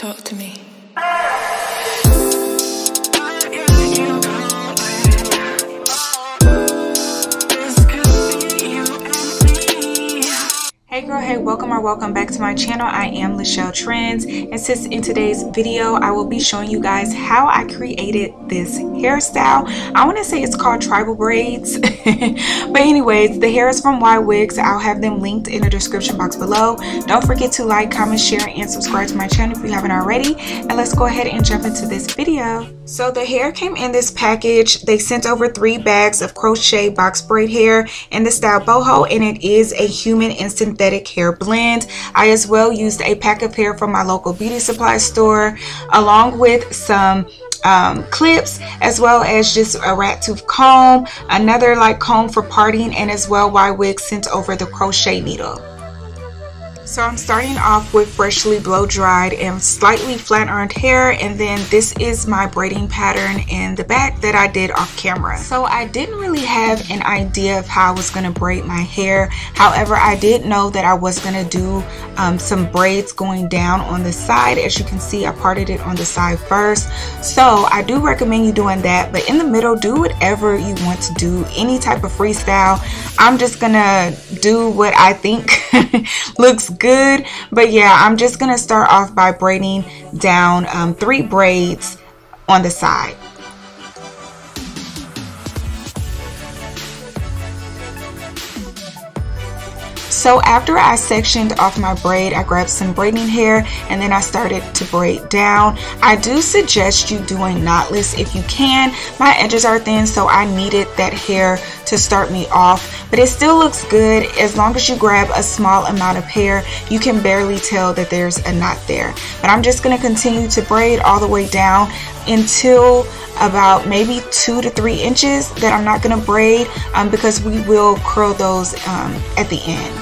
Talk to me. Hey girl, hey, welcome back to my channel. I am Lachelletrends, and since in today's video I will be showing you guys how I created this hairstyle. I want to say it's called tribal braids but anyways, the hair is from YWigs. I'll have them linked in the description box below. Don't forget to like, comment, share, and subscribe to my channel if you haven't already, and let's go ahead and jump into this video. So the hair came in this package. They sent over 3 bags of crochet box braid hair in the style boho, and it is a human and synthetic hair blend. I as well used a pack of hair from my local beauty supply store, along with some clips, as well as just a rat tooth comb, another like comb for parting, and as well YWigs sent over the crochet needle. So I'm starting off with freshly blow dried and slightly flat ironed hair, and then this is my braiding pattern in the back that I did off camera. So I didn't really have an idea of how I was going to braid my hair. However, I did know that I was going to do some braids going down on the side. As you can see, I parted it on the side first. So I do recommend you doing that, but in the middle, do whatever you want to do, any type of freestyle. I'm just gonna do what I think looks good. But yeah, I'm just gonna start off by braiding down 3 braids on the side. So after I sectioned off my braid, I grabbed some braiding hair and then I started to braid down. I do suggest you doing knotless if you can. My edges are thin, so I needed that hair to start me off, but it still looks good. As long as you grab a small amount of hair, you can barely tell that there's a knot there. But I'm just going to continue to braid all the way down until about maybe 2 to 3 inches that I'm not going to braid because we will curl those at the end.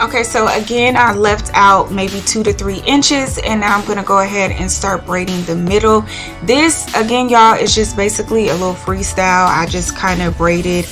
Okay, so again, I left out maybe 2 to 3 inches, and now I'm going to go ahead and start braiding the middle. This, again, y'all, is just basically a little freestyle. I just kind of braided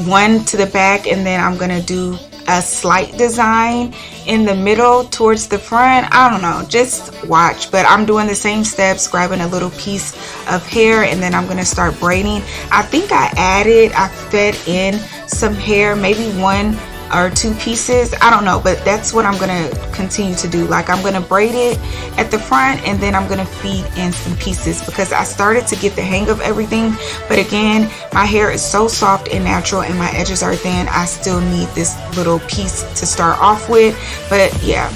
one to the back, and then I'm going to do a slight design in the middle towards the front. I don't know, just watch. But I'm doing the same steps, grabbing a little piece of hair, and then I'm going to start braiding. I think I fed in some hair, maybe 1 or 2 pieces, I don't know, but that's what I'm gonna continue to do. Like, I'm gonna braid it at the front, and then I'm gonna feed in some pieces because I started to get the hang of everything. But again, my hair is so soft and natural and my edges are thin, I still need this little piece to start off with. But yeah.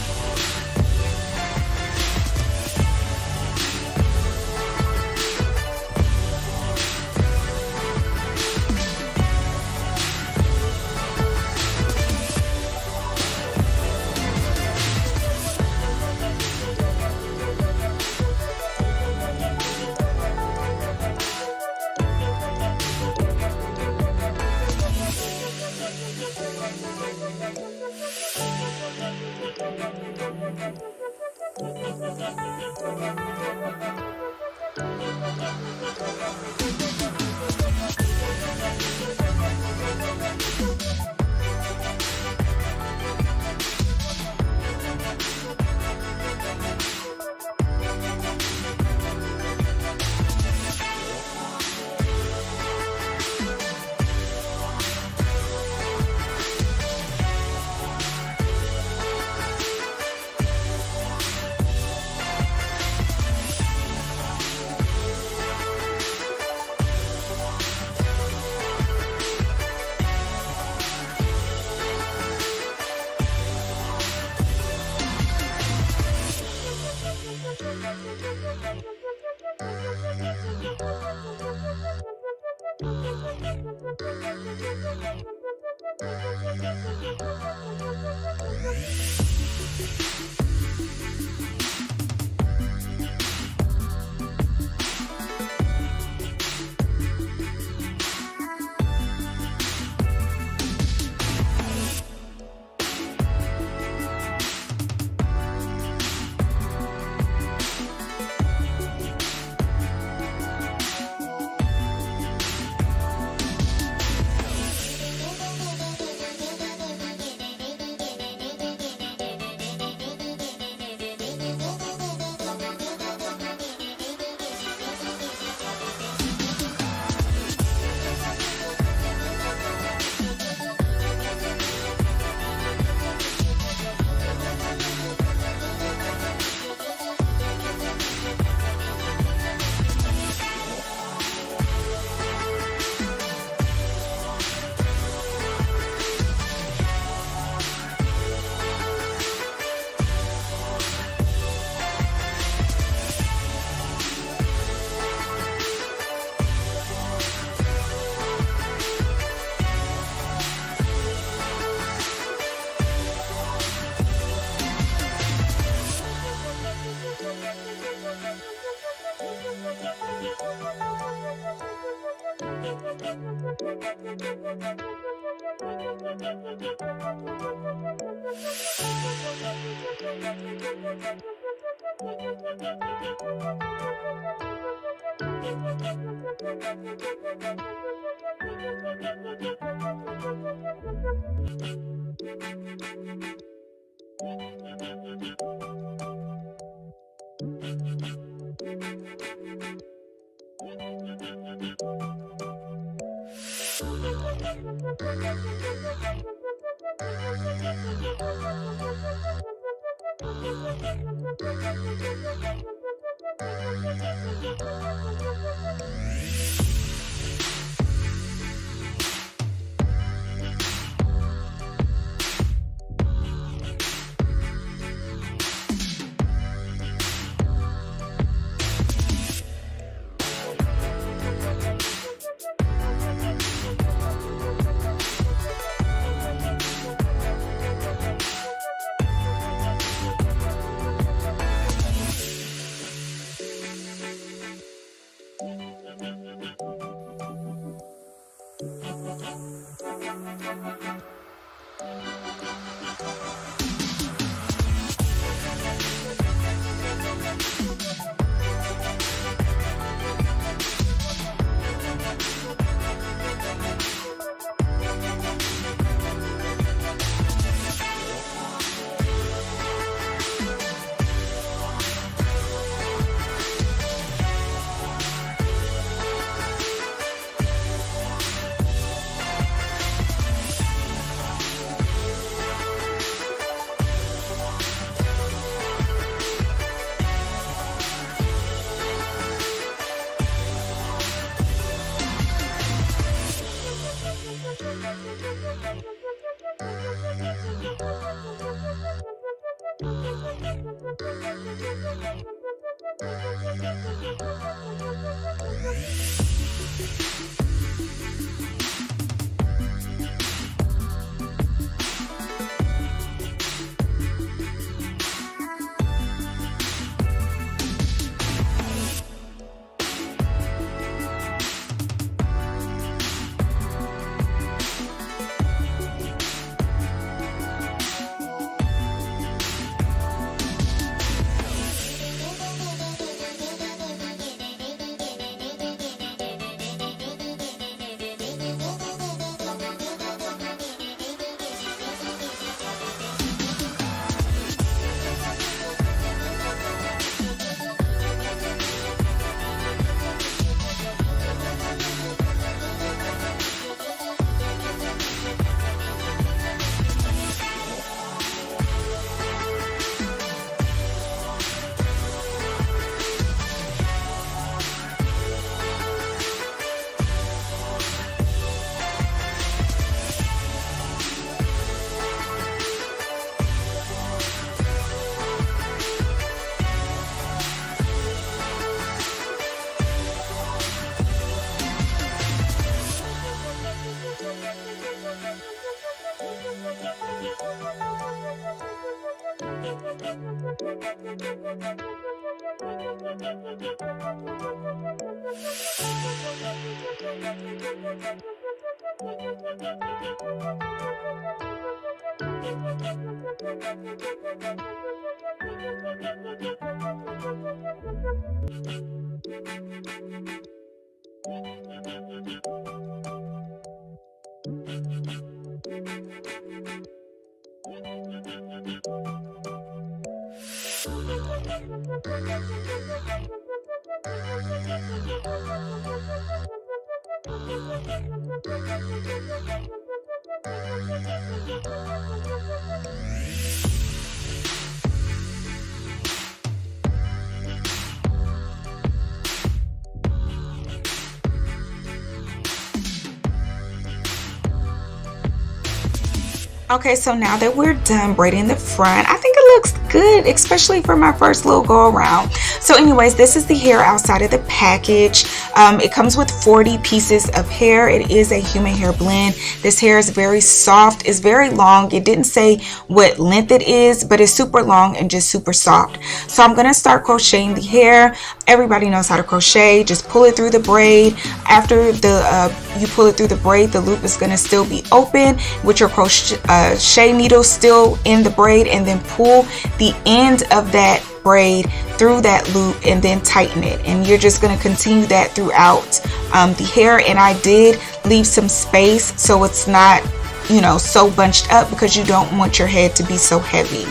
Okay, so now that we're done braiding the front, I think it looks good, especially for my first little go around. So anyways, this is the hair outside of the package. It comes with 40 pieces of hair. It is a human hair blend. This hair is very soft. It's very long. It didn't say what length it is, but it's super long and just super soft. So I'm going to start crocheting the hair. Everybody knows how to crochet. Just pull it through the braid. After you pull it through the braid, the loop is going to still be open with your crochet needle still in the braid, and then pull the end of that braid through that loop and then tighten it. And you're just going to continue that throughout the hair. And I did leave some space so it's not, you know, so bunched up, because you don't want your head to be so heavy.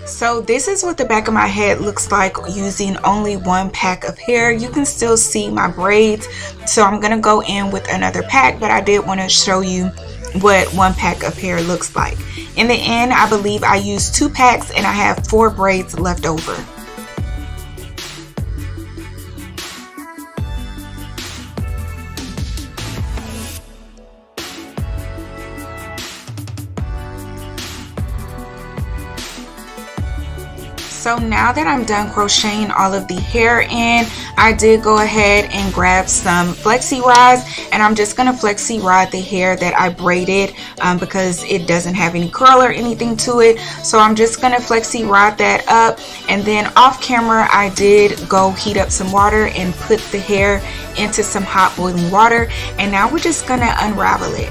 So this is what the back of my head looks like using only one pack of hair. You can still see my braids, so I'm gonna go in with another pack, but I did want to show you what one pack of hair looks like. In the end, I believe I used 2 packs and I have 4 braids left over. So now that I'm done crocheting all of the hair in, I did go ahead and grab some flexi rods, and I'm just gonna flexi rod the hair that I braided because it doesn't have any curl or anything to it. So I'm just gonna flexi rod that up, and then off camera I did go heat up some water and put the hair into some hot boiling water, and now we're just gonna unravel it.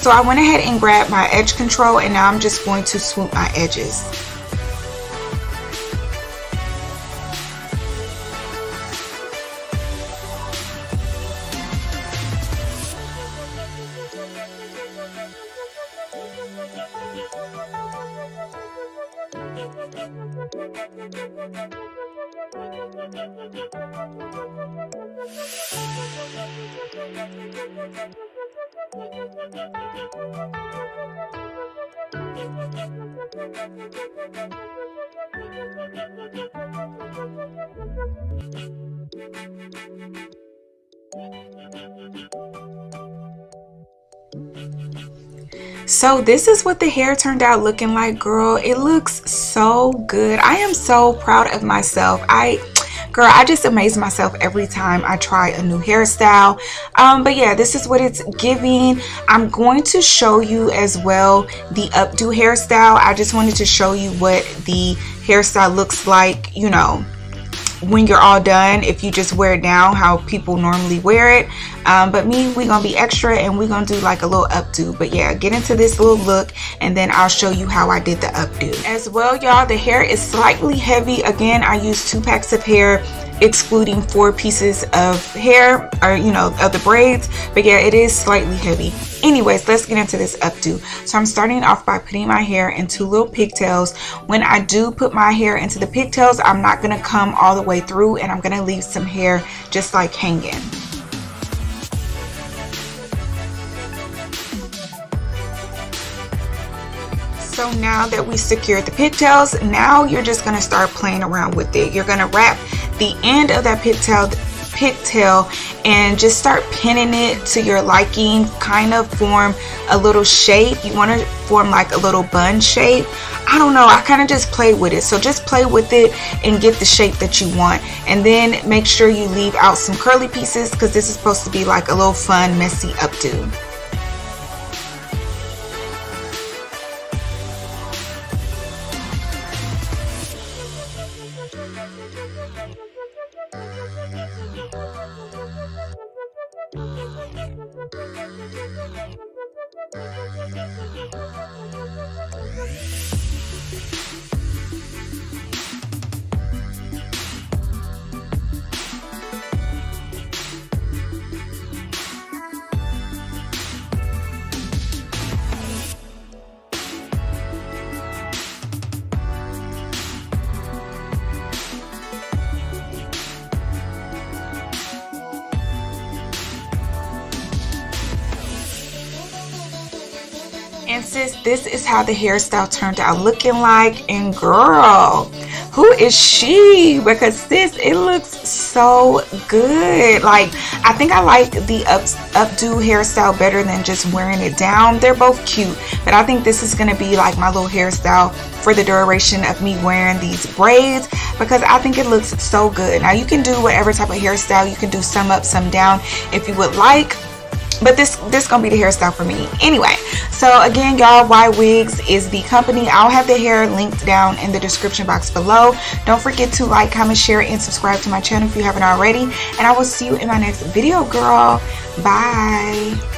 So I went ahead and grabbed my edge control, and now I'm just going to swoop my edges. So this is what the hair turned out looking like, girl. It looks so good. I am so proud of myself. Girl, I just amaze myself every time I try a new hairstyle. But yeah, this is what it's giving. I'm going to show you as well the updo hairstyle. I just wanted to show you what the hairstyle looks like, you know, when you're all done, if you just wear it down how people normally wear it. But me, we're gonna be extra and we're gonna do like a little updo. But yeah, get into this little look and then I'll show you how I did the updo as well. Y'all, the hair is slightly heavy. Again, I used 2 packs of hair, excluding 4 pieces of hair, or you know, of the braids. But yeah, it is slightly heavy. Anyways, let's get into this updo. So I'm starting off by putting my hair into little pigtails. When I do put my hair into the pigtails, I'm not gonna come all the way through, and I'm gonna leave some hair just like hanging. So now that we secured the pigtails, now you're just gonna start playing around with it. You're gonna wrap the end of that pigtail and just start pinning it to your liking. Kind of form a little shape. You want to form like a little bun shape. I don't know, I kind of just play with it. So just play with it and get the shape that you want, and then make sure you leave out some curly pieces, because this is supposed to be like a little fun messy updo. And sis, this is how the hairstyle turned out looking like. And girl, who is she? Because sis, it looks so good. Like, I think I like the updo hairstyle better than just wearing it down. They're both cute, but I think this is going to be like my little hairstyle for the duration of me wearing these braids, because I think it looks so good. Now you can do whatever type of hairstyle. You can do some up, some down if you would like, but this gonna be the hairstyle for me anyway. So again, y'all, YWigs is the company. I'll have the hair linked down in the description box below. Don't forget to like, comment, share, and subscribe to my channel if you haven't already, and I will see you in my next video, girl. Bye.